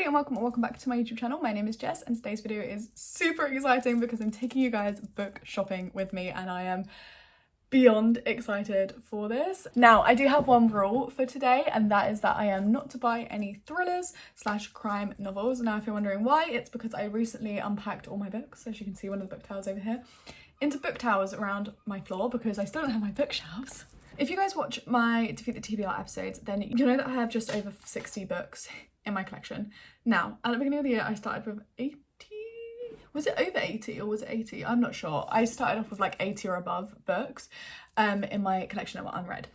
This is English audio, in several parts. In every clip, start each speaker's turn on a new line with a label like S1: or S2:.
S1: everybody and welcome back to my YouTube channel. My name is Jess and today's video is super exciting because I'm taking you guys book shopping with me and I am beyond excited for this. Now, I do have one rule for today, and that is that I am not to buy any thrillers / crime novels. Now, if you're wondering why, it's because I recently unpacked all my books, as you can see one of the book towers over here, into book towers around my floor because I still don't have my bookshelves. If you guys watch my Defeat the TBR episodes, then you know that I have just over 60 books in my collection. Now, at the beginning of the year, I started with 80. Was it over 80 or was it 80? I'm not sure. I started off with like 80 or above books in my collection that were unread.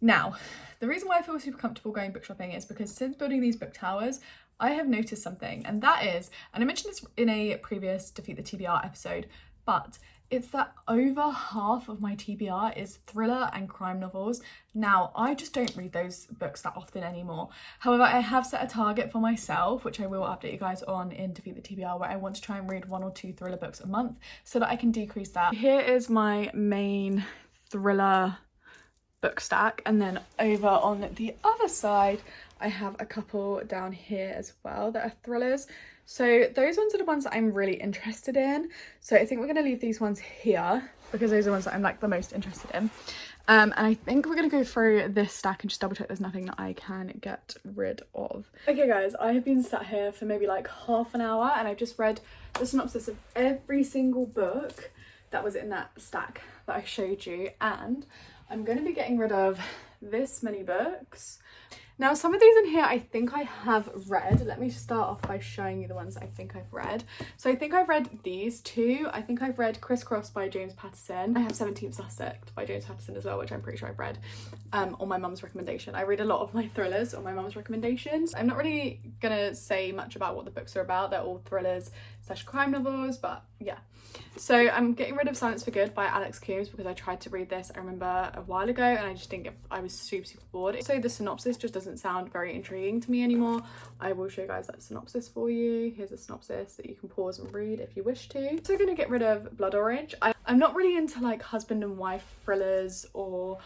S1: Now, the reason why I feel super comfortable going book shopping is because since building these book towers, I have noticed something, and that is, and I mentioned this in a previous Defeat the TBR episode, but it's that over half of my TBR is thriller and crime novels. Now, I just don't read those books that often anymore. However, I have set a target for myself, which I will update you guys on in Defeat the TBR, where I want to try and read 1 or 2 thriller books a month so that I can decrease that. Here is my main thriller book stack, and then over on the other side, I have a couple down here as well that are thrillers. So those ones are the ones that I'm really interested in. So I think we're going to leave these ones here because those are the ones that I'm like the most interested in. And I think we're going to go through this stack and just double check there's nothing that I can get rid of. Okay guys, I have been sat here for maybe like half an hour and I've just read the synopsis of every single book that was in that stack that I showed you. And I'm going to be getting rid of this many books. Now, some of these in here I think I have read. Let me start off by showing you the ones that I think I've read. So I think I've read these two. I think I've read Crisscross by James Patterson. I have 17th Sussex by James Patterson as well, which I'm pretty sure I've read on my mum's recommendation. I read a lot of my thrillers on my mum's recommendations. I'm not really gonna say much about what the books are about. They're all thrillers / crime novels, but yeah. So I'm getting rid of Silence for Good by Alex Coombs because I tried to read this, I remember, a while ago, and I just didn't get, I was super bored. So the synopsis just doesn't sound very intriguing to me anymore. I will show you guys that synopsis for you. Here's a synopsis that you can pause and read if you wish to. So I'm going to get rid of Blood Orange. I'm not really into like husband and wife thrillers or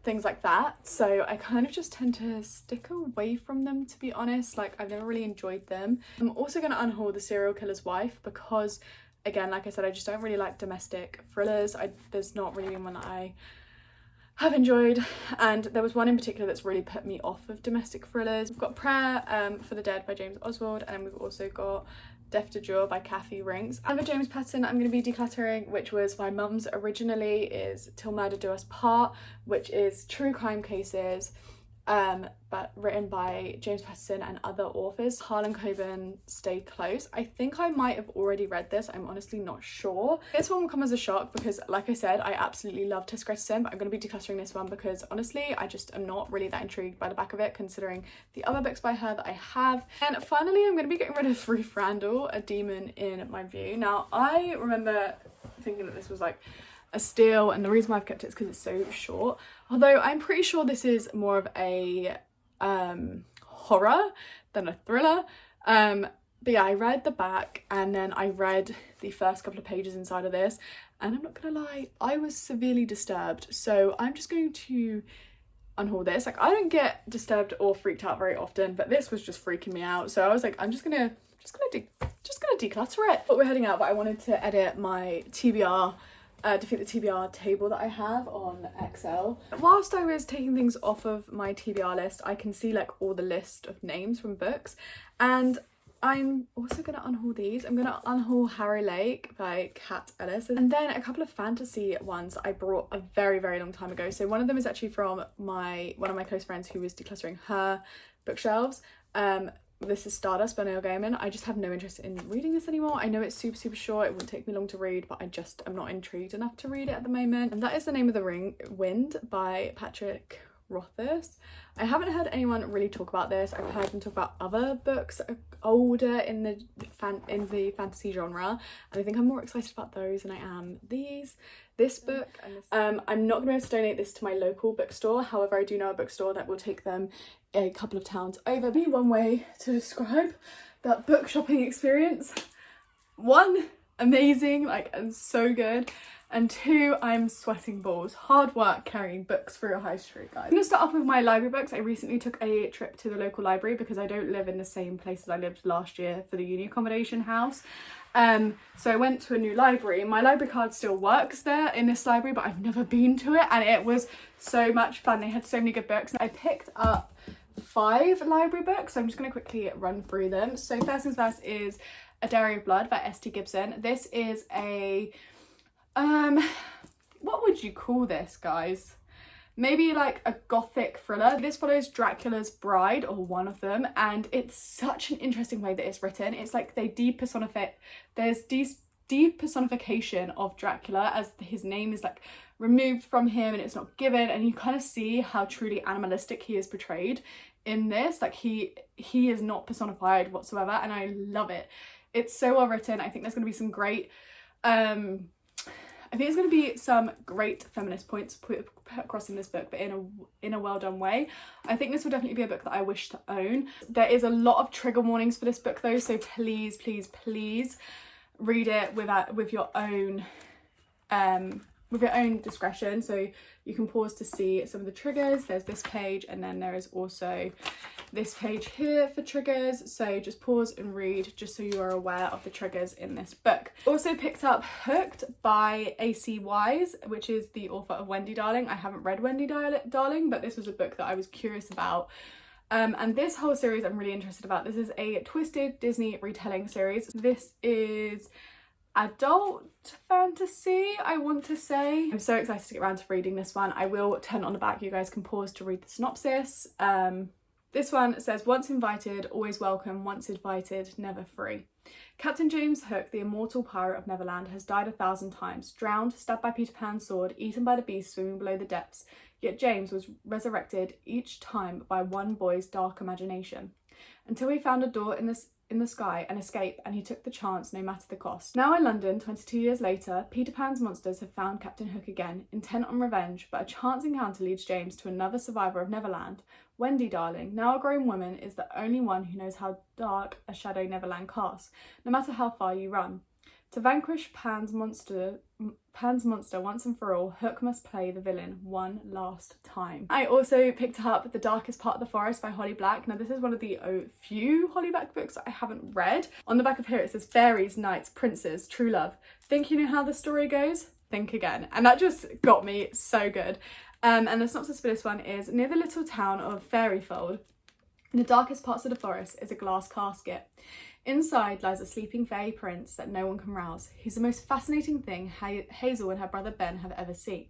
S1: things like that, so I kind of just tend to stick away from them, to be honest. Like, I've never really enjoyed them. I'm also going to unhaul The Serial Killer's Wife because, again, like I said, I just don't really like domestic thrillers. There's not really been one that I have enjoyed, and there was one in particular that's really put me off of domestic thrillers. We've got Prayer for the Dead by James Oswald, and we've also got Death de Jour by Kathy Rinks. And for James Patterson, I'm going to be decluttering, which was my mum's originally, is Till Murder Do Us Part, which is true crime cases, but written by James Patterson and other authors. Harlan Coben, Stay Close. I think I might have already read this. I'm honestly not sure. This one will come as a shock because, like I said, I absolutely love Tess Grayson, but I'm going to be decluttering this one because, honestly, I just am not really that intrigued by the back of it, considering the other books by her that I have. And finally, I'm going to be getting rid of Ruth Randall, A Demon in My View. Now, I remember thinking that this was like a steal, and the reason why I've kept it is because it's so short, although I'm pretty sure this is more of a horror than a thriller. But yeah, I read the back and then I read the first couple of pages inside of this, and I'm not gonna lie, I was severely disturbed. So I'm just going to unhaul this. Like, I don't get disturbed or freaked out very often, but this was just freaking me out. So I was like, I'm just gonna declutter it. But we're heading out, but I wanted to edit my TBR Defeat the TBR table that I have on Excel. Whilst I was taking things off of my TBR list, I can see like all the list of names from books, and I'm also going to unhaul these. I'm going to unhaul Harrow Lake by Kat Ellis, and then a couple of fantasy ones that I brought a very long time ago. So one of them is actually from one of my close friends who was decluttering her bookshelves. This is Stardust by Gaiman. I just have no interest in reading this anymore. I know it's super short, it wouldn't take me long to read, but I'm not intrigued enough to read it at the moment. And that is The Name of the Wind by Patrick Rothfuss. I haven't heard anyone really talk about this. I've heard them talk about other books older in the fantasy genre, and I think I'm more excited about those than I am this book. I'm not going to be able to donate this to my local bookstore. However, I do know a bookstore that will take them a couple of towns over. Be one way to describe that book shopping experience. One, amazing, like, and so good. And 2, I'm sweating balls. Hard work carrying books through a high street, guys. I'm gonna start off with my library books. I recently took a trip to the local library because I don't live in the same place as I lived last year for the uni accommodation house. So I went to a new library. My library card still works there in this library, but I've never been to it, and it was so much fun. They had so many good books. I picked up 5 library books, so I'm just going to quickly run through them. So first things first is A Diary of Blood by S.T. Gibson. This is a, what would you call this, guys? Maybe like a gothic thriller. This follows Dracula's bride, or one of them, and it's such an interesting way that it's written. It's like they there's deep personification of Dracula, as his name is like removed from him and it's not given, and you kind of see how truly animalistic he is portrayed in this. Like he is not personified whatsoever, and I love it. It's so well written. I think there's going to be some great I think there's going to be some great feminist points put across in this book, but in a well done way. I think this will definitely be a book that I wish to own. There is a lot of trigger warnings for this book though, so please, please, please read it with your own discretion. So you can pause to see some of the triggers. There's this page, and then there is also this page here for triggers, so just pause and read just so you are aware of the triggers in this book. Also picked up Hooked by A.C. Wise, which is the author of Wendy Darling. I haven't read Wendy Darling, but this was a book that I was curious about. And this whole series I'm really interested about. This is a twisted Disney retelling series. This is adult fantasy, I want to say. I'm so excited to get around to reading this one. I will turn on the back. You guys can pause to read the synopsis. This one says, once invited, always welcome, once invited, never free. Captain James Hook, the immortal pirate of Neverland, has died 1,000 times, drowned, stabbed by Peter Pan's sword, eaten by the beast swimming below the depths. Yet James was resurrected each time by one boy's dark imagination, until he found a door in the sky, an escape, and he took the chance no matter the cost. Now in London, 22 years later, Peter Pan's monsters have found Captain Hook again, intent on revenge, but a chance encounter leads James to another survivor of Neverland. Wendy Darling, now a grown woman, is the only one who knows how dark a shadow Neverland casts, no matter how far you run. To vanquish Pan's monster once and for all, Hook must play the villain one last time. I also picked up The Darkest Part of the Forest by Holly Black. Now this is one of the few Holly Black books that I haven't read. On the back of here it says fairies, knights, princes, true love. Think you know how the story goes? Think again. And that just got me so good. And the synopsis for this one is, near the little town of Fairyfold, in the darkest parts of the forest is a glass casket. Inside lies a sleeping fairy prince that no one can rouse. He's the most fascinating thing Hazel and her brother Ben have ever seen.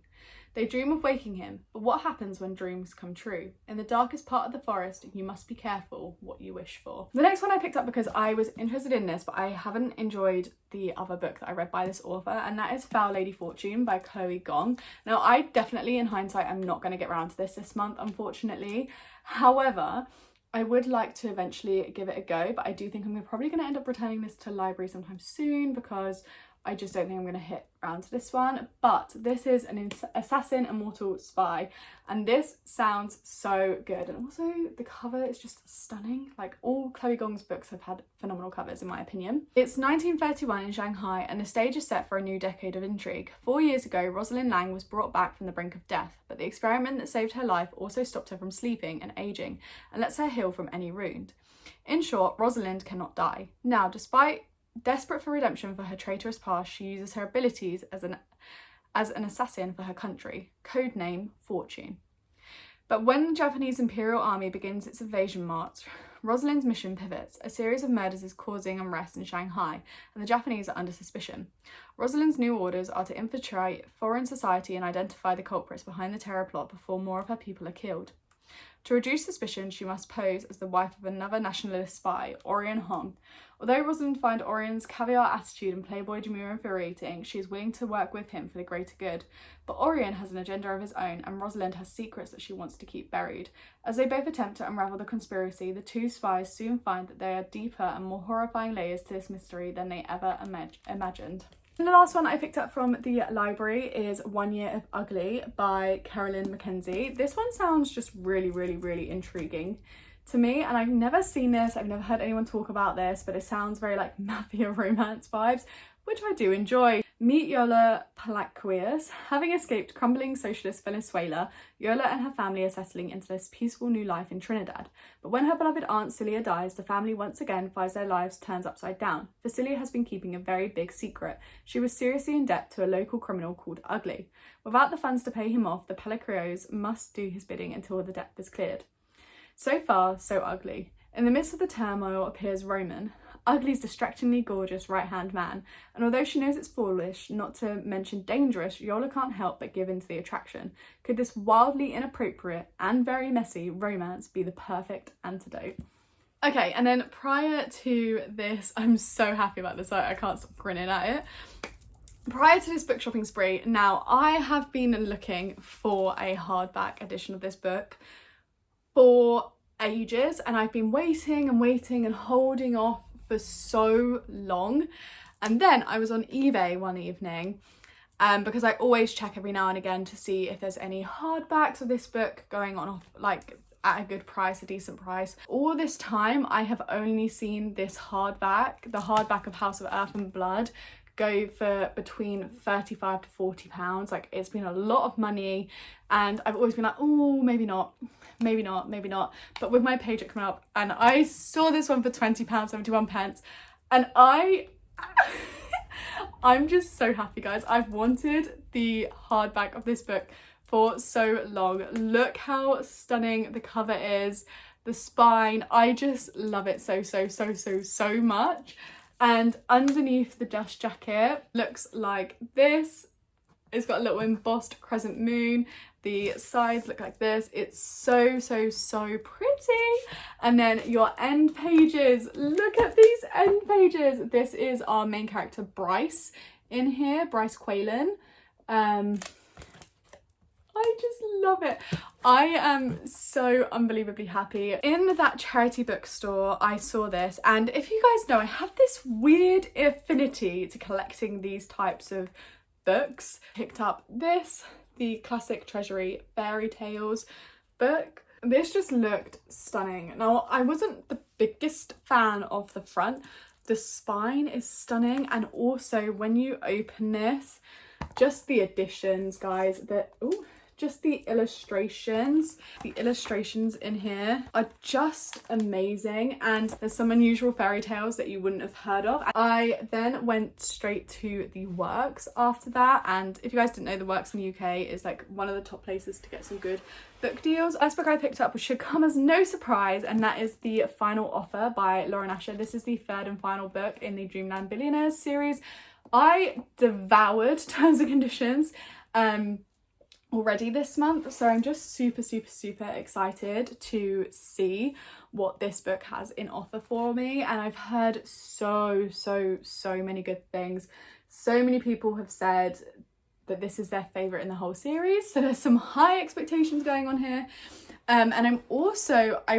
S1: They dream of waking him, but what happens when dreams come true? In the darkest part of the forest, you must be careful what you wish for. The next one I picked up because I was interested in this, but I haven't enjoyed the other book that I read by this author, and that is Foul Lady Fortune by Chloe Gong. Now I definitely, in hindsight, I'm not going to get around to this month, unfortunately. However, I would like to eventually give it a go, but I do think I'm probably going to end up returning this to library sometime soon because I just don't think I'm going to hit around to this one. But this is an assassin, immortal spy, and this sounds so good. And also the cover is just stunning. Like, all Chloe Gong's books have had phenomenal covers in my opinion. It's 1931 in Shanghai, and the stage is set for a new decade of intrigue. 4 years ago, Rosalind Lang was brought back from the brink of death, but the experiment that saved her life also stopped her from sleeping and aging, and lets her heal from any wound. In short, Rosalind cannot die. Now, desperate for redemption for her traitorous past, she uses her abilities as an assassin for her country, codename Fortune. But when the Japanese Imperial Army begins its invasion march, Rosalind's mission pivots. A series of murders is causing unrest in Shanghai, and the Japanese are under suspicion. Rosalind's new orders are to infiltrate foreign society and identify the culprits behind the terror plot before more of her people are killed. To reduce suspicion, she must pose as the wife of another nationalist spy, Orion Hong. Although Rosalind finds Orion's caviar attitude and playboy demure infuriating, she is willing to work with him for the greater good. But Orion has an agenda of his own, and Rosalind has secrets that she wants to keep buried. As they both attempt to unravel the conspiracy, the two spies soon find that there are deeper and more horrifying layers to this mystery than they ever imagined. And the last one I picked up from the library is 1 Year of Ugly by Carolyn Mackenzie. This one sounds just really, really, really intriguing to me, and I've never seen this, I've never heard anyone talk about this, but it sounds very like mafia romance vibes, which I do enjoy. Meet Yola Palacios. Having escaped crumbling socialist Venezuela, Yola and her family are settling into this peaceful new life in Trinidad. But when her beloved aunt Celia dies, the family once again finds their lives turned upside down. For Celia has been keeping a very big secret. She was seriously in debt to a local criminal called Ugly. Without the funds to pay him off, the Palacios must do his bidding until the debt is cleared. So far, so ugly. In the midst of the turmoil appears Roman, Ugly's distractingly gorgeous right-hand man, and although she knows it's foolish, not to mention dangerous, Yola can't help but give in to the attraction. Could this wildly inappropriate and very messy romance be the perfect antidote? Okay, and then prior to this, I'm so happy about this, I can't stop grinning at it. Prior to this book shopping spree, now I have been looking for a hardback edition of this book for ages, and I've been waiting and holding off for so long. And then I was on eBay one evening because I always check every now and again to see if there's any hardbacks of this book going on like at a good price, a decent price. All this time I have only seen this hardback, the hardback of House of Earth and Blood, go for between 35 to 40 pounds. Like, it's been a lot of money, and I've always been like, oh, maybe not. But with my page coming up, and I saw this one for £20, 71 pence, and I'm just so happy, guys. I've wanted the hardback of this book for so long. Look how stunning the cover is, the spine. I just love it so much. And underneath the dust jacket looks like this. It's got a little embossed crescent moon. The sides look like this. It's so pretty. And then your end pages, look at these end pages. This is our main character Bryce in here, Bryce Quaylen. I just love it. I am so unbelievably happy. In that charity bookstore, I saw this, and if you guys know, I have this weird affinity to collecting these types of books. Picked up this, the classic Treasury Fairy Tales book. This just looked stunning. Now, I wasn't the biggest fan of the front. The spine is stunning, and also when you open this, just the additions, guys, just the illustrations in here are just amazing, and there's some unusual fairy tales that you wouldn't have heard of. I then went straight to the Works after that, and if you guys didn't know, the Works in the UK is like one of the top places to get some good book deals. First book I picked up, which should come as no surprise, and that is The Final Offer by Lauren Asher. This is the third and final book in the Dreamland Billionaires series. I devoured Terms and Conditions already this month, so I'm just super excited to see what this book has in offer for me. And I've heard so many good things. So many people have said that this is their favorite in the whole series, so there's some high expectations going on here. And I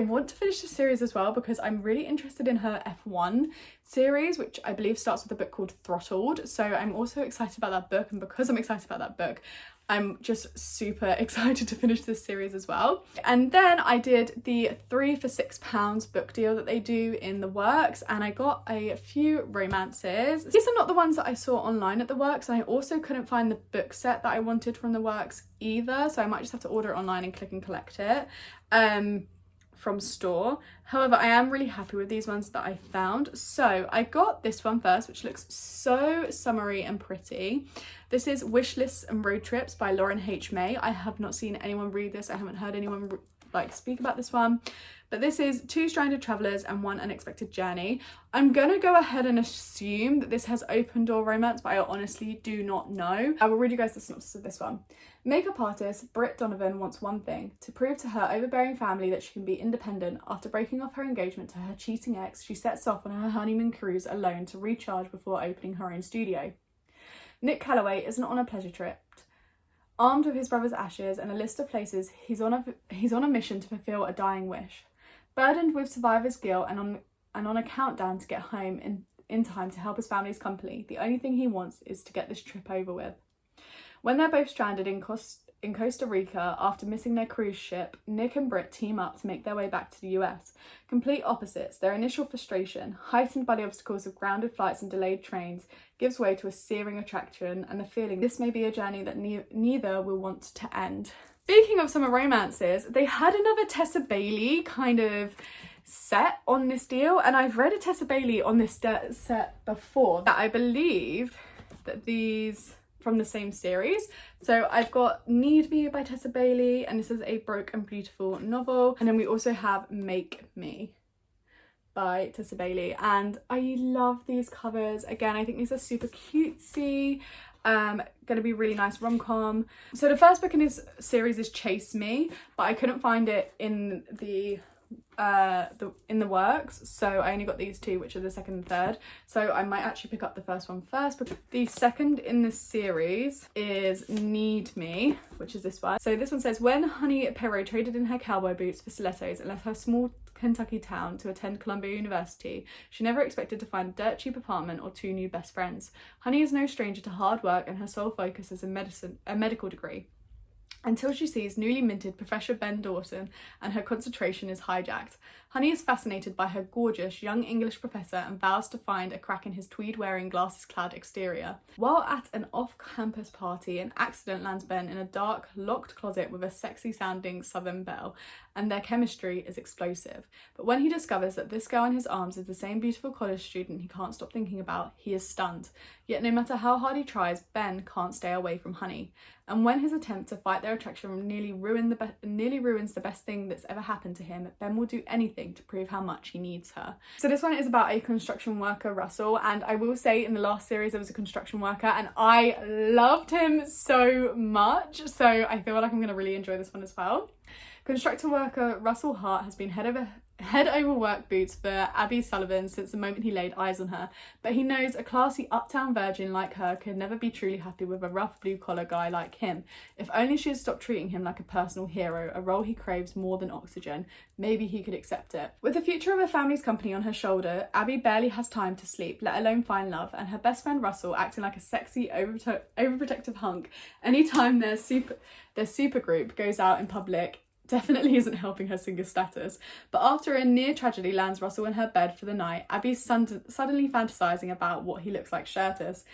S1: want to finish the series as well, because I'm really interested in her F1 series, which I believe starts with a book called Throttled. So I'm also excited about that book, and because I'm excited about that book, I'm just super excited to finish this series as well. And then I did the 3 for £6 book deal that they do in the Works, and I got a few romances. These are not the ones that I saw online at the Works, and I also couldn't find the book set that I wanted from the Works either, so I might just have to order it online and click and collect it from store. However, I am really happy with these ones that I found. So I got this one first, which looks so summery and pretty. This is Wishlists and Road Trips by Lauren H. May. I have not seen anyone read this. I haven't heard anyone speak about this one. But this is 2 stranded travellers and 1 unexpected journey. I'm gonna go ahead and assume that this has open door romance, but I honestly do not know. I will read you guys the synopsis of this one. Makeup artist Britt Donovan wants one thing: to prove to her overbearing family that she can be independent. After breaking off her engagement to her cheating ex, she sets off on her honeymoon cruise alone to recharge before opening her own studio. Nick Calloway isn't on a pleasure trip. Armed with his brother's ashes and a list of places, he's on a mission to fulfill a dying wish. Burdened with survivor's guilt and on a countdown to get home in time to help his family's company, the only thing he wants is to get this trip over with. When they're both stranded in in Costa Rica after missing their cruise ship, Nick and Britt team up to make their way back to the US. Complete opposites, their initial frustration, heightened by the obstacles of grounded flights and delayed trains, gives way to a searing attraction and the feeling this may be a journey that neither will want to end. Speaking of summer romances, they had another Tessa Bailey kind of set on this deal, and I've read a Tessa Bailey on this set before that I believe that these from the same series. So I've got Need Me by Tessa Bailey, and this is a Broke and Beautiful novel, and then we also have Make Me by Tessa Bailey, and I love these covers. Again, I think these are super cutesy, gonna be really nice rom-com. So the first book in this series is Chase Me, but I couldn't find it in the works, so I only got these two, which are the second and third, so I might actually pick up the first one first. But the second in this series is Need Me, which is this one. So this one says, when Honey Perot traded in her cowboy boots for stilettos and left her small Kentucky town to attend Columbia University, she never expected to find a dirt cheap apartment or two new best friends. Honey is no stranger to hard work, and her sole focus is a medical degree, until she sees newly minted Professor Ben Dawson and her concentration is hijacked. Honey is fascinated by her gorgeous young English professor and vows to find a crack in his tweed-wearing, glasses-clad exterior. While at an off-campus party, an accident lands Ben in a dark, locked closet with a sexy-sounding Southern belle, and their chemistry is explosive. But when he discovers that this girl in his arms is the same beautiful college student he can't stop thinking about, he is stunned. Yet no matter how hard he tries, Ben can't stay away from Honey. And when his attempt to fight their attraction nearly ruins the best thing that's ever happened to him, Ben will do anything to prove how much he needs her. So this one is about a construction worker, Russell, and I will say in the last series there was a construction worker and I loved him so much, so I feel like I'm going to really enjoy this one as well. Construction worker Russell Hart has been head over work boots for Abby Sullivan since the moment he laid eyes on her, but he knows a classy uptown virgin like her could never be truly happy with a rough blue-collar guy like him. If only she had stopped treating him like a personal hero, a role he craves more than oxygen, maybe he could accept it. With the future of her family's company on her shoulder, Abby barely has time to sleep, let alone find love, and her best friend Russell acting like a sexy, overprotective hunk anytime their super group goes out in public definitely isn't helping her singer status. But after a near tragedy lands Russell in her bed for the night, Abby's suddenly fantasizing about what he looks like shirtless,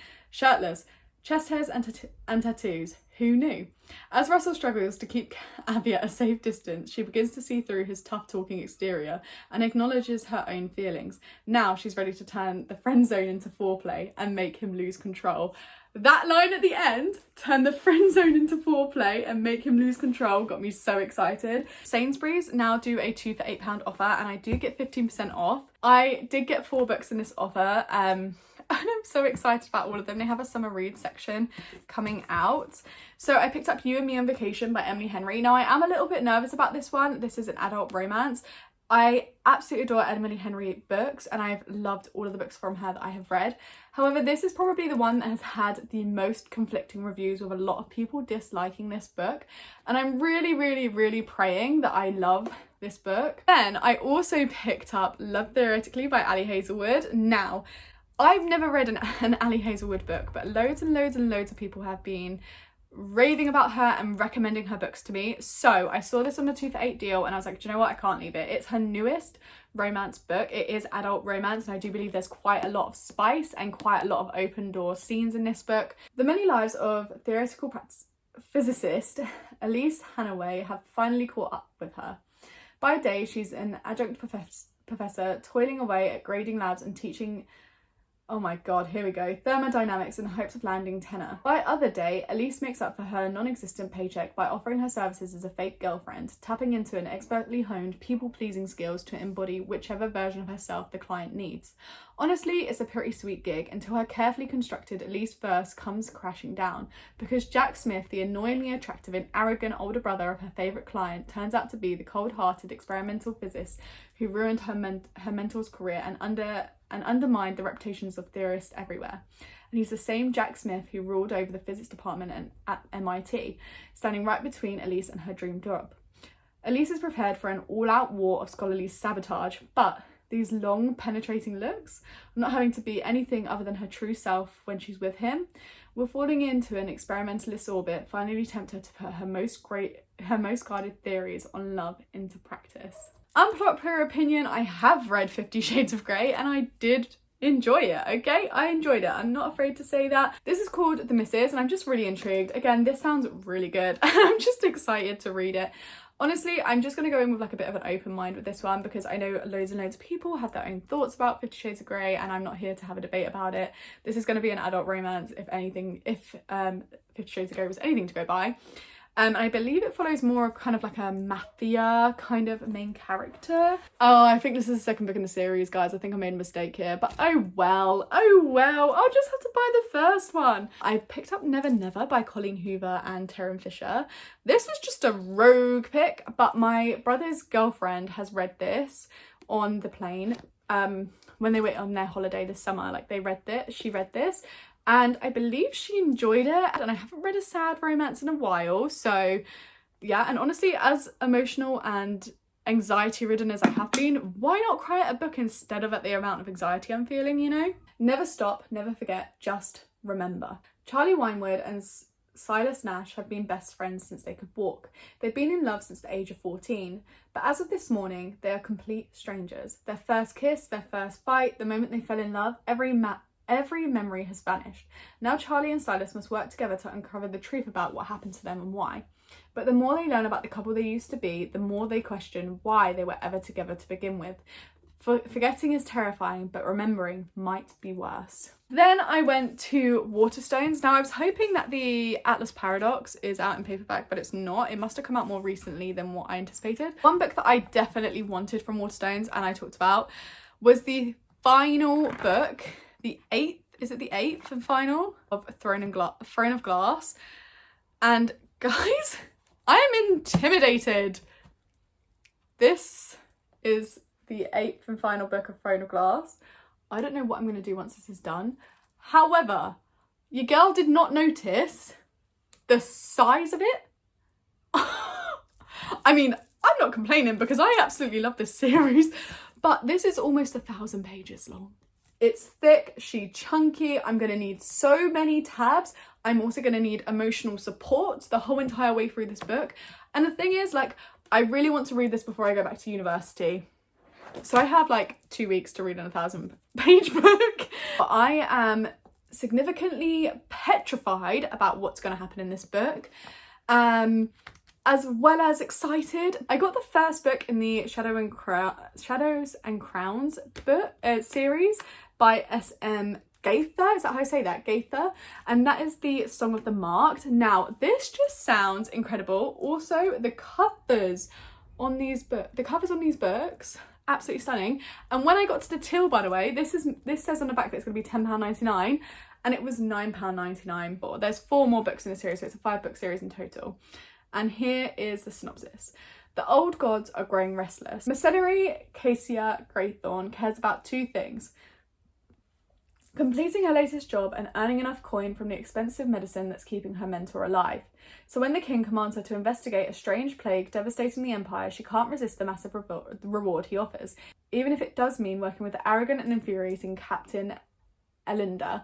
S1: chest hairs and tattoos. Who knew? As Russell struggles to keep Abby at a safe distance, she begins to see through his tough-talking exterior and acknowledges her own feelings. Now she's ready to turn the friend zone into foreplay and make him lose control. That line at the end, turn the friend zone into foreplay and make him lose control, got me so excited. Sainsbury's now do a 2 for £8 offer, and I do get 15% off. I did get 4 books in this offer, and I'm so excited about all of them. They have a summer read section coming out. So I picked up You and Me on Vacation by Emily Henry. Now I am a little bit nervous about this one. This is an adult romance. I absolutely adore Emily Henry books, and I've loved all of the books from her that I have read. However, this is probably the one that has had the most conflicting reviews, with a lot of people disliking this book. And I'm really praying that I love this book. Then I also picked up Love Theoretically by Ali Hazelwood. Now, I've never read an Ali Hazelwood book, but loads of people have been raving about her and recommending her books to me. So I saw this on the 2 for £8 deal and I was like, do you know what, I can't leave it. It's her newest romance book. It is adult romance, and I do believe there's quite a lot of spice and quite a lot of open door scenes in this book. The many lives of theoretical physicist Elise Hanaway have finally caught up with her. By day, she's an adjunct professor toiling away at grading labs and teaching, oh my god, here we go, thermodynamics in the hopes of landing tenor. By other day, Elise makes up for her non-existent paycheck by offering her services as a fake girlfriend, tapping into an expertly honed people-pleasing skills to embody whichever version of herself the client needs. Honestly, it's a pretty sweet gig until her carefully constructed Elise verse comes crashing down, because Jack Smith, the annoyingly attractive and arrogant older brother of her favourite client, turns out to be the cold-hearted experimental physicist who ruined her mentor's career and undermined the reputations of theorists everywhere. And he's the same Jack Smith who ruled over the physics department at MIT, standing right between Elise and her dream job. Elise is prepared for an all-out war of scholarly sabotage, but these long penetrating looks, not having to be anything other than her true self when she's with him, will falling into an experimentalist orbit finally tempt her to put her most guarded theories on love into practice. Unpopular opinion, I have read 50 Shades of Grey and I did enjoy it, okay? I enjoyed it. I'm not afraid to say that. This is called The Misses and I'm just really intrigued. Again, this sounds really good. I'm just excited to read it. Honestly, I'm just going to go in with like a bit of an open mind with this one because I know loads and loads of people have their own thoughts about 50 Shades of Grey and I'm not here to have a debate about it. This is going to be an adult romance, if anything, if 50 Shades of Grey was anything to go by. And I believe it follows more of kind of like a mafia kind of main character. Oh, I think this is the second book in the series, guys. I think I made a mistake here, but oh well, I'll just have to buy the first one. I picked up Never Never by Colleen Hoover and Taryn Fisher. This was just a rogue pick, but my brother's girlfriend has read this on the plane when they were on their holiday this summer. Like she read this. And I believe she enjoyed it, and I haven't read a sad romance in a while, so yeah. And honestly, as emotional and anxiety ridden as I have been, why not cry at a book instead of at the amount of anxiety I'm feeling, you know? Never stop, never forget, just remember. Charlie Winewood and Silas Nash have been best friends since they could walk. They've been in love since the age of 14, but as of this morning, they are complete strangers. Their first kiss, their first fight, the moment they fell in love, every memory has vanished. Now Charlie and Silas must work together to uncover the truth about what happened to them and why. But the more they learn about the couple they used to be, the more they question why they were ever together to begin with. Forgetting is terrifying, but remembering might be worse. Then I went to Waterstones. Now I was hoping that the Atlas Paradox is out in paperback, but it's not. It must have come out more recently than what I anticipated. One book that I definitely wanted from Waterstones and I talked about was the final book, the eighth and final of Throne of Glass. And guys, I am intimidated. This is the 8th and final book of Throne of Glass. I don't know what I'm going to do once this is done. However, your girl did not notice the size of it. I mean, I'm not complaining because I absolutely love this series, but this is almost 1,000 pages long. It's thick, she's chunky, I'm going to need so many tabs. I'm also going to need emotional support the whole entire way through this book. And the thing is, like, I really want to read this before I go back to university. So I have like 2 weeks to read an 1,000-page book. But I am significantly petrified about what's going to happen in this book. As well as excited. I got the first book in the Shadows and Crowns book series by S.M. Gaither. Is that how I say that? Gaither. And that is the Song of the Marked. Now, this just sounds incredible. Also, the covers on these books, absolutely stunning. And when I got to the till, by the way, this says on the back that it's going to be £10.99 and it was £9.99. But there's 4 more books in the series, so it's a 5-book series in total. And here is the synopsis. The old gods are growing restless. Mercenary Cassia Greythorn cares about 2 things: completing her latest job and earning enough coin from the expensive medicine that's keeping her mentor alive. So when the king commands her to investigate a strange plague devastating the empire, she can't resist the massive reward he offers, even if it does mean working with the arrogant and infuriating Captain Elinda.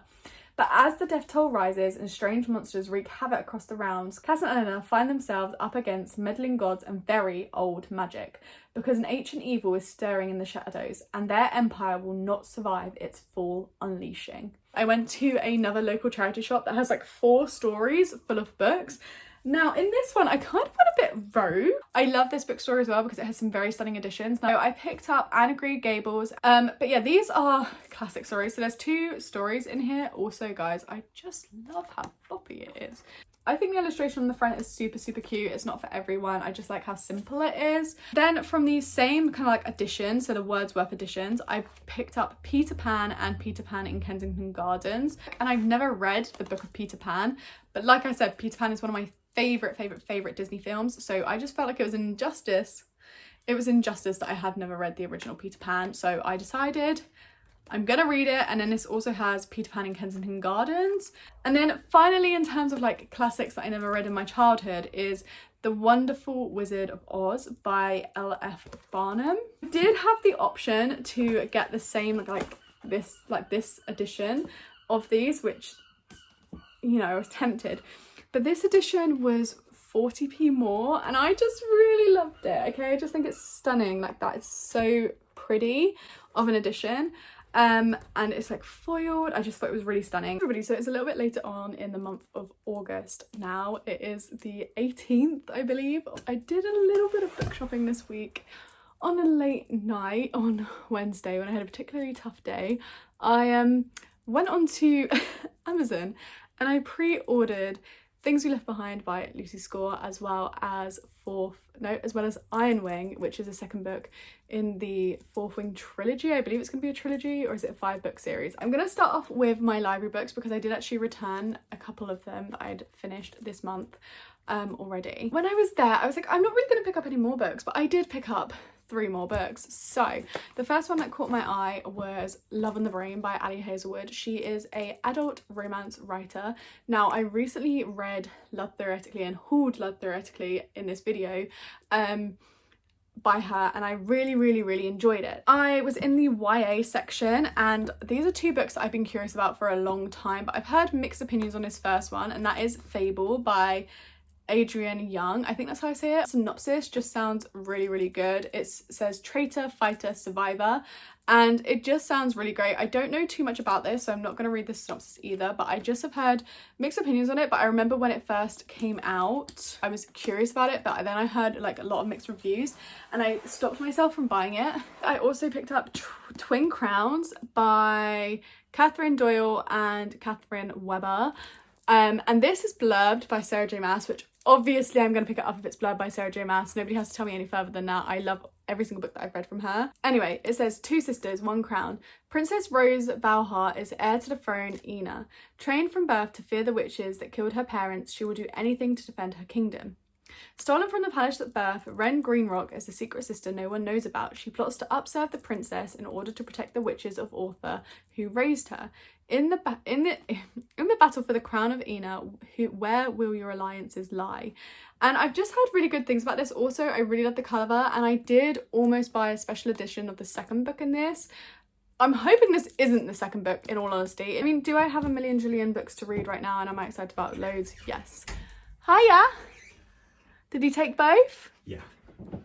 S1: But as the death toll rises and strange monsters wreak havoc across the realms, Cass and Eleanor find themselves up against meddling gods and very old magic, because an ancient evil is stirring in the shadows and their empire will not survive its full unleashing. I went to another local charity shop that has like 4 stories full of books. Now in this one I kind of went a bit rogue. I love this bookstore as well because it has some very stunning editions. Now I picked up Anne of Green Gables, but yeah, these are classic stories. So there's 2 stories in here. Also guys, I just love how floppy it is. I think the illustration on the front is super cute. It's not for everyone. I just like how simple it is. Then from these same kind of like editions, so the Wordsworth editions, I picked up Peter Pan and Peter Pan in Kensington Gardens. And I've never read the book of Peter Pan, but like I said, Peter Pan is one of my favorite Disney films. So I just felt like it was injustice. It was injustice that I had never read the original Peter Pan. So I decided I'm gonna read it. And then this also has Peter Pan in Kensington Gardens. And then finally, in terms of like classics that I never read in my childhood, is The Wonderful Wizard of Oz by L.F. Barnum. I did have the option to get the same like this edition of these, which, you know, I was tempted, but this edition was 40p more and I just really loved it. Okay, I just think it's stunning like that. It's so pretty of an edition. And it's like foiled. I just thought it was really stunning. Everybody, so it's a little bit later on in the month of August now. It is the 18th, I believe. I did a little bit of book shopping this week on a late night on Wednesday when I had a particularly tough day. I went onto Amazon and I pre-ordered Things We Left Behind by Lucy Score, as well as Iron Wing, which is a second book in the Fourth Wing trilogy. I believe it's going to be a trilogy, or is it a 5-book series? I'm going to start off with my library books because I did actually return a couple of them that I'd finished this month already. When I was there, I was like, I'm not really going to pick up any more books, but I did pick up 3 more books. So the first one that caught my eye was Love in the Brain by Ali Hazelwood. She is an adult romance writer. Now, I recently read Love Theoretically and hauled Love Theoretically in this video by her, and I really enjoyed it. I was in the YA section, and these are 2 books that I've been curious about for a long time, but I've heard mixed opinions on this first one, and that is Fable by Adrienne Young. I think that's how I say it. Synopsis just sounds really good. It says traitor, fighter, survivor, and it just sounds really great. I don't know too much about this, so I'm not going to read the synopsis either, but I just have heard mixed opinions on it. But I remember when it first came out, I was curious about it, but then I heard like a lot of mixed reviews and I stopped myself from buying it. I also picked up Twin Crowns by Catherine Doyle and Catherine Weber. And this is blurbed by Sarah J Maas, which obviously I'm going to pick it up if it's blurbed by Sarah J Maas. Nobody has to tell me any further than that. I love every single book that I've read from her. Anyway, it says 2 sisters, 1 crown. Princess Rose Valhar is heir to the throne, Ina. Trained from birth to fear the witches that killed her parents, she will do anything to defend her kingdom. Stolen from the palace at birth, Wren Greenrock is a secret sister no one knows about. She plots to upserve the princess in order to protect the witches of Ortha, who raised her. In the battle for the crown of Ina, where will your alliances lie? And I've just heard really good things about this. Also, I really love the cover, and I did almost buy a special edition of the second book in this. I'm hoping this isn't the second book, in all honesty. I mean, do I have a million jillion books to read right now and am I excited about loads? Yes. Hiya! Did he take both?
S2: Yeah.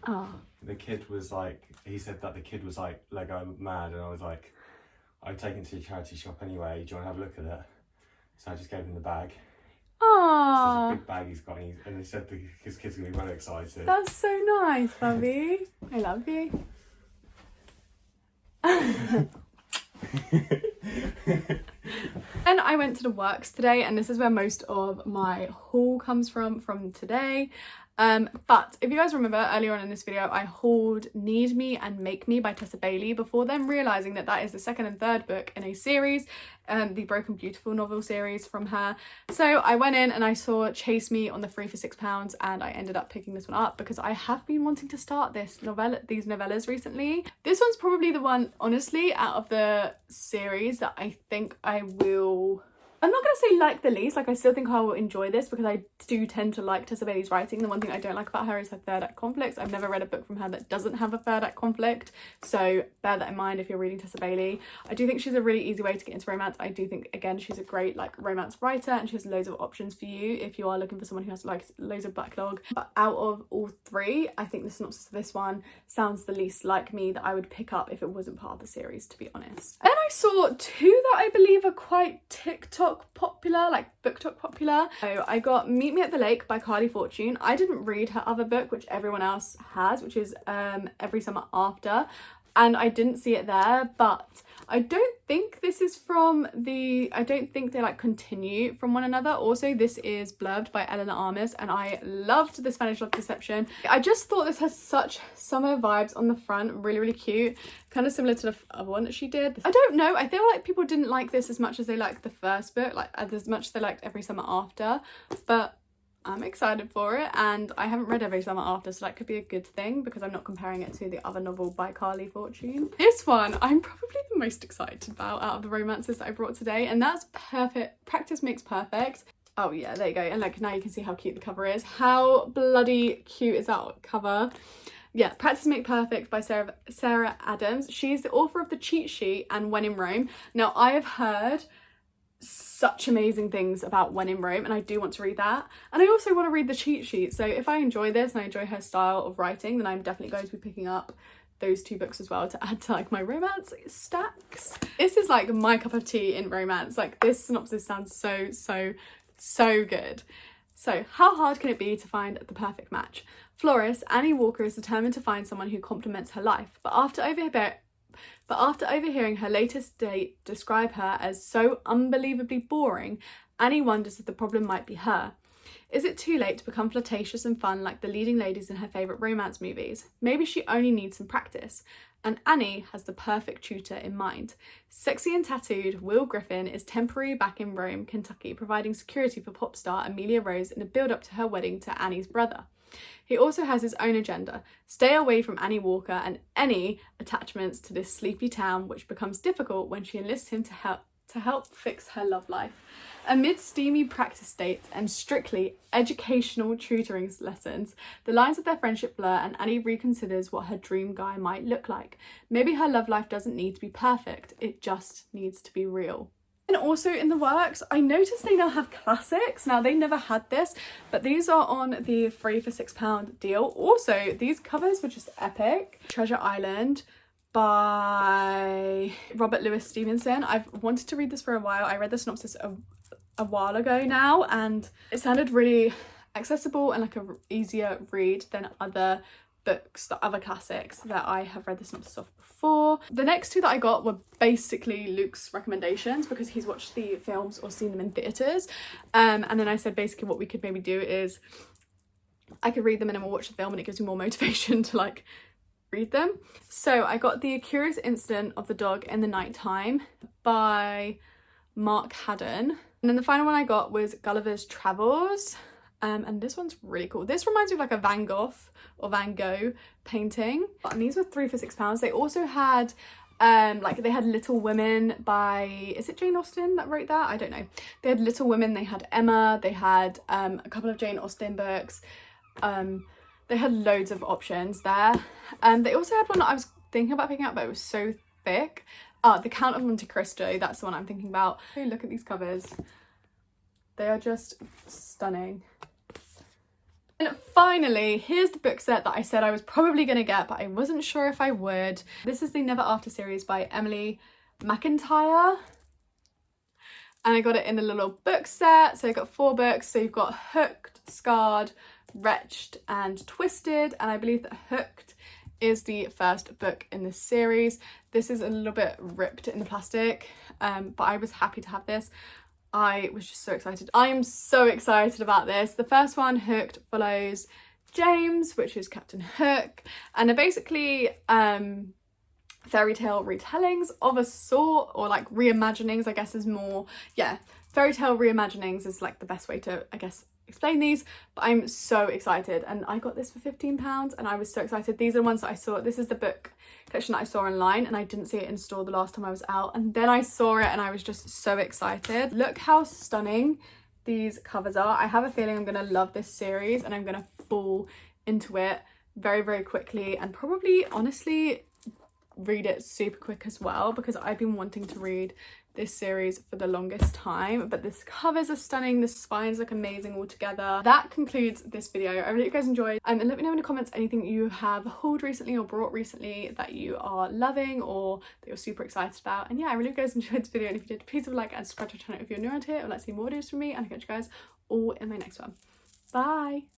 S1: Oh.
S2: The kid was like, he said that the kid was like Lego mad, and I was like, I'd take him to the charity shop anyway, do you want to have a look at it? So I just gave him the bag.
S1: Aww.
S2: It's a big bag he's got, and he said his kid's going to be really excited.
S1: That's so nice, Bubby. I love you. And I went to the works today, and this is where most of my haul comes from today. But if you guys remember earlier on in this video, I hauled Need Me and Make Me by Tessa Bailey before then realising that that is the second and third book in a series, the Broken Beautiful novel series from her. So I went in and I saw Chase Me on the 3 for £6, and I ended up picking this one up because I have been wanting to start these novellas recently. This one's probably the one, honestly, out of the series that I think I will... I'm not going to say like the least, like I still think I will enjoy this because I do tend to like Tessa Bailey's writing. The one thing I don't like about her is her third act conflicts. I've never read a book from her that doesn't have a third act conflict, so bear that in mind if you're reading Tessa Bailey. I do think she's a really easy way to get into romance. I do think, again, she's a great like romance writer, and she has loads of options for you if you are looking for someone who has like loads of backlog. But out of all 3, I think the synopsis of this one sounds the least like me that I would pick up if it wasn't part of the series, to be honest. Then I saw 2 that I believe are quite TikTok popular, like BookTok popular. So I got Meet Me at the Lake by Carly Fortune. I didn't read her other book, which everyone else has, which is Every Summer After, and I didn't see it there, but I don't think this is from the... I don't think they like continue from one another. Also, this is blurbed by Eleanor Armis, and I loved the Spanish Love Deception. I just thought this has such summer vibes on the front, really cute, kind of similar to the other one that she did. I don't know, I feel like people didn't like this as much as they liked the first book, like as much as they liked Every Summer After, but I'm excited for it, and I haven't read Every Summer After, so that could be a good thing because I'm not comparing it to the other novel by Carly Fortune. This one I'm probably the most excited about out of the romances that I brought today, and that's Perfect. Practice Makes Perfect. Oh yeah, there you go. And like now you can see how cute the cover is. How bloody cute is that cover? Yeah, Practice Make Perfect by Sarah Adams. She's the author of The Cheat Sheet and When in Rome. Now, I have heard such amazing things about When in Rome, and I do want to read that. And I also want to read The Cheat Sheet. So if I enjoy this and I enjoy her style of writing, then I'm definitely going to be picking up those two books as well to add to like my romance stacks. This is like my cup of tea in romance. Like this synopsis sounds so good. So how hard can it be to find the perfect match? Florist Annie Walker is determined to find someone who complements her life, but after overhearing her latest date describe her as so unbelievably boring, Annie wonders if the problem might be her. Is it too late to become flirtatious and fun like the leading ladies in her favourite romance movies? Maybe she only needs some practice. And Annie has the perfect tutor in mind. Sexy and tattooed, Will Griffin is temporarily back in Rome, Kentucky, providing security for pop star Amelia Rose in a build-up to her wedding to Annie's brother. He also has his own agenda: stay away from Annie Walker and any attachments to this sleepy town, which becomes difficult when she enlists him to help fix her love life. Amid steamy practice dates and strictly educational tutoring lessons, the lines of their friendship blur and Annie reconsiders what her dream guy might look like. Maybe her love life doesn't need to be perfect, it just needs to be real. And also in the works, I noticed they now have classics. Now, they never had this, but these are on the 3 for £6 deal. Also, these covers were just epic. Treasure Island by Robert Louis Stevenson. I've wanted to read this for a while. I read the synopsis a while ago now, and it sounded really accessible and like a easier read than other books, the other classics that I have read the synopsis of before. The next two that I got were basically Luke's recommendations because he's watched the films or seen them in theatres, and then I said basically what we could maybe do is I could read them and then we'll watch the film and it gives me more motivation to like read them. So I got The Curious Incident of the Dog in the Nighttime by Mark Haddon, and then the final one I got was Gulliver's Travels. And this one's really cool. This reminds me of like a Van Gogh painting. And these were 3 for £6. They also had like they had Little Women by, is it Jane Austen that wrote that? I don't know. They had Little Women, they had Emma, they had a couple of Jane Austen books. They had loads of options there. They also had one that I was thinking about picking up, but it was so thick. The Count of Monte Cristo, that's the one I'm thinking about. Hey, look at these covers. They are just stunning. And finally, here's the book set that I said I was probably going to get, but I wasn't sure if I would. This is the Never After series by Emily McIntyre. And I got it in a little book set. So I got 4 books. So you've got Hooked, Scarred, Wretched and Twisted. And I believe that Hooked is the first book in this series. This is a little bit ripped in the plastic, but I was happy to have this. I was just so excited. I am so excited about this. The first one, Hooked, follows James, which is Captain Hook, and they're basically fairy tale retellings of a sort, or like reimaginings, I guess is more, yeah, fairy tale reimaginings is like the best way to, I guess, explain these. But I'm so excited, and I got this for £15 and I was so excited. These are the ones that I saw. This is the book collection that I saw online, and I didn't see it in store the last time I was out, and then I saw it and I was just so excited. Look how stunning these covers are. I have a feeling I'm gonna love this series and I'm gonna fall into it very quickly, and probably honestly read it super quick as well, because I've been wanting to read this series for the longest time. But this covers are stunning, the spines look amazing all together. That concludes this video. I really hope you guys enjoyed, and let me know in the comments anything you have hauled recently or brought recently that you are loving or that you're super excited about. And yeah, I really hope you guys enjoyed this video, and if you did, please leave a like and subscribe to the channel if you're new around here or like to see more videos from me, and I'll catch you guys all in my next one. Bye.